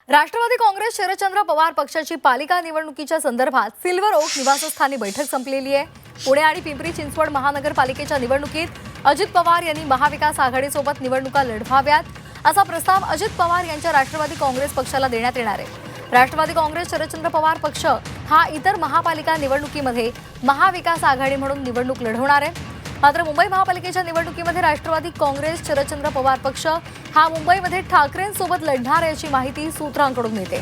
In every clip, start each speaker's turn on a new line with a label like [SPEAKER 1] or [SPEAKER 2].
[SPEAKER 1] राष्ट्रवादी काँग्रेस शरदचंद्र पवार पक्षाची पालिका निवडणुकीच्या संदर्भात सिल्वर ओक निवासस्थानी बैठक संपलेली आहे। पुणे आणि पिंपरी चिंचवड महानगरपालिकेच्या निवडणुकीत अजित पवार यांनी महाविकास आघाडीसोबत निवडणुका लढवाव्यात असा प्रस्ताव अजित पवार यांच्या राष्ट्रवादी काँग्रेस पक्षाला देण्यात येणार आहे। राष्ट्रवादी काँग्रेस शरदचंद्र पवार पक्ष हा इतर महापालिका निवडणुकीमध्ये महाविकास आघाडी म्हणून निवडणूक लढवणार आहे। मात्र मुंबई महापालिकेच्या निवडणुकीमध्ये राष्ट्रवादी काँग्रेस शरदचंद्र पवार पक्ष हा मुंबईमध्ये ठाकरेंसोबत लढणार याची माहिती सूत्रांकडून मिळते।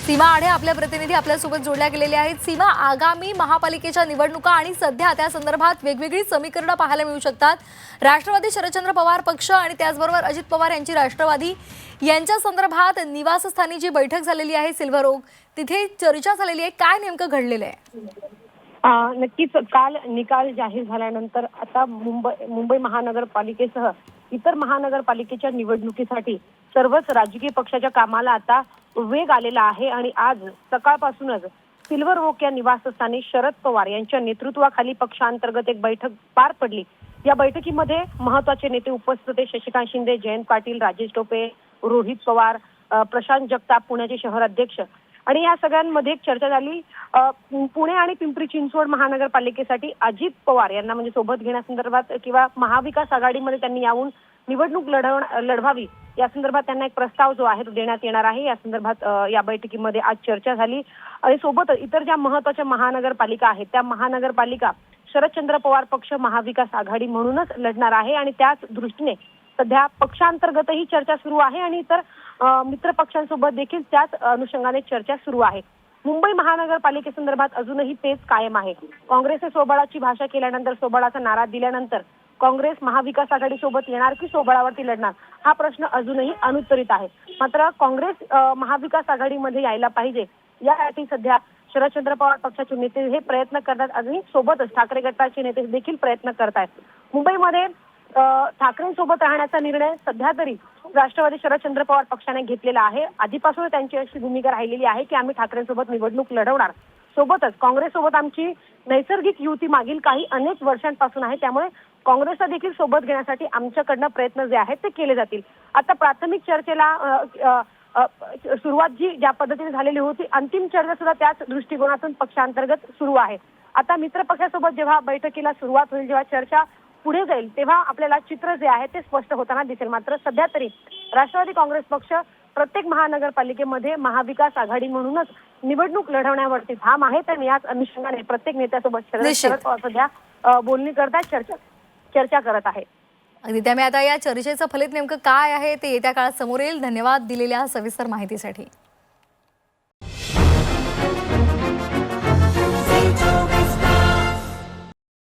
[SPEAKER 1] सीमा आढे आपल्या प्रतिनिधी आपल्यासोबत जोडल्या गेलेल्या आहेत। सीमा, आगामी महापालिकेच्या निवडणुका आणि सध्या त्या संदर्भात वेगवेगळी समीकरणं पाहायला मिळू शकतात। राष्ट्रवादी शरदचंद्र पवार पक्ष आणि त्याचबरोबर अजित पवार यांची राष्ट्रवादी यांच्या संदर्भात निवासस्थानी जी बैठक झालेली आहे सिल्वर ओक, तिथे चर्चा झालेली आहे। काय नेमकं घडलेलं आहे?
[SPEAKER 2] नक्कीच काल निकाल जाहीर झाल्यानंतर आता मुंबई महानगरपालिकेसह इतर महानगरपालिकेच्या निवडणुकीसाठी सर्वच राजकीय पक्षाच्या कामाला आता वेग आलेला आहे आणि आज सकाळपासूनच सिल्वर ओक या निवासस्थानी शरद पवार यांच्या नेतृत्वाखाली पक्षांतर्गत एक बैठक पार पडली। या बैठकीमध्ये महत्त्वाचे नेते उपस्थित होते। शशिकांत शिंदे, जयंत पाटील, राजेश टोपे, रोहित पवार, प्रशांत जगताप पुण्याचे शहर अध्यक्ष आणि या सगळ्यांमध्ये एक चर्चा झाली। पुणे आणि पिंपरी चिंचवड महानगरपालिकेसाठी अजित पवार यांना म्हणजे सोबत घेण्यासंदर्भात किंवा महाविकास आघाडीमध्ये त्यांनी यावून निवडणूक लढवावी या संदर्भात त्यांना एक प्रस्ताव जो आहे तो देण्यात येणार आहे। या संदर्भात या बैठकीमध्ये आज चर्चा झाली आणि सोबत इतर ज्या महत्त्वाच्या महानगरपालिका आहेत त्या महानगरपालिका शरदचंद्र पवार पक्ष महाविकास आघाडी म्हणूनच लढणार आहे आणि त्याच दृष्टीने सध्या पक्षांतर्गतही चर्चा सुरू आहे आणि इतर मित्र पक्षांसोबत देखील त्याच अनुषंगाने चर्चा सुरू आहे। मुंबई महानगरपालिकेसंदर्भात अजूनही तेच कायम आहे। काँग्रेसने स्वबळाची भाषा केल्यानंतर, स्वबळाचा नारा दिल्यानंतर काँग्रेस महाविकास आघाडीसोबत येणार की स्वबळावरती लढणार हा प्रश्न अजूनही अनुत्तरित आहे। मात्र काँग्रेस महाविकास आघाडीमध्ये यायला पाहिजे यासाठी सध्या शरदचंद्र पवार पक्षाचे नेते हे प्रयत्न करतात आणि सोबतच ठाकरे गटाचे नेते देखील प्रयत्न करतात। मुंबईमध्ये ठाकरेंसोबत राहण्याचा निर्णय सध्या तरी राष्ट्रवादी शरदचंद्र पवार पक्षाने घेतलेला आहे। आधीपासून त्यांची अशी भूमिका राहिलेली आहे की आम्ही ठाकरेंसोबत निवडणूक लढवणार। सोबतच काँग्रेससोबत आमची नैसर्गिक युती मागील अनेक वर्षांपासून आहे, त्यामुळे काँग्रेसला देखील सोबत घेण्यासाठी आमच्याकडनं प्रयत्न जे आहेत ते केले जातील। आता प्राथमिक चर्चेला सुरुवात ज्या पद्धतीने झालेली होती, अंतिम चर्चा सुद्धा त्याच दृष्टिकोनातून पक्षांतर्गत सुरू आहे। आता मित्र पक्षासोबत जेव्हा बैठकीला सुरुवात होईल, जेव्हा चर्चा पुढे जाईल, तेव्हा आपल्याला चित्र जे आहे ते स्पष्ट होताना दिसेल। मात्र सध्या तरी राष्ट्रवादी काँग्रेस पक्ष प्रत्येक महानगरपालिकेमध्ये महाविकास आघाडी म्हणूनच निवडणूक लढवण्यावरती ठाम आहे। तर याच अनुषंगाने प्रत्येक नेत्यासोबत शरद पवार सध्या बोलणी करतात, चर्चा करत आहे।
[SPEAKER 1] अगदी त्यामुळे आता या चर्चेचं फलित नेमकं काय आहे ते येत्या काळात समोर येईल। धन्यवाद दिलेल्या सविस्तर माहितीसाठी।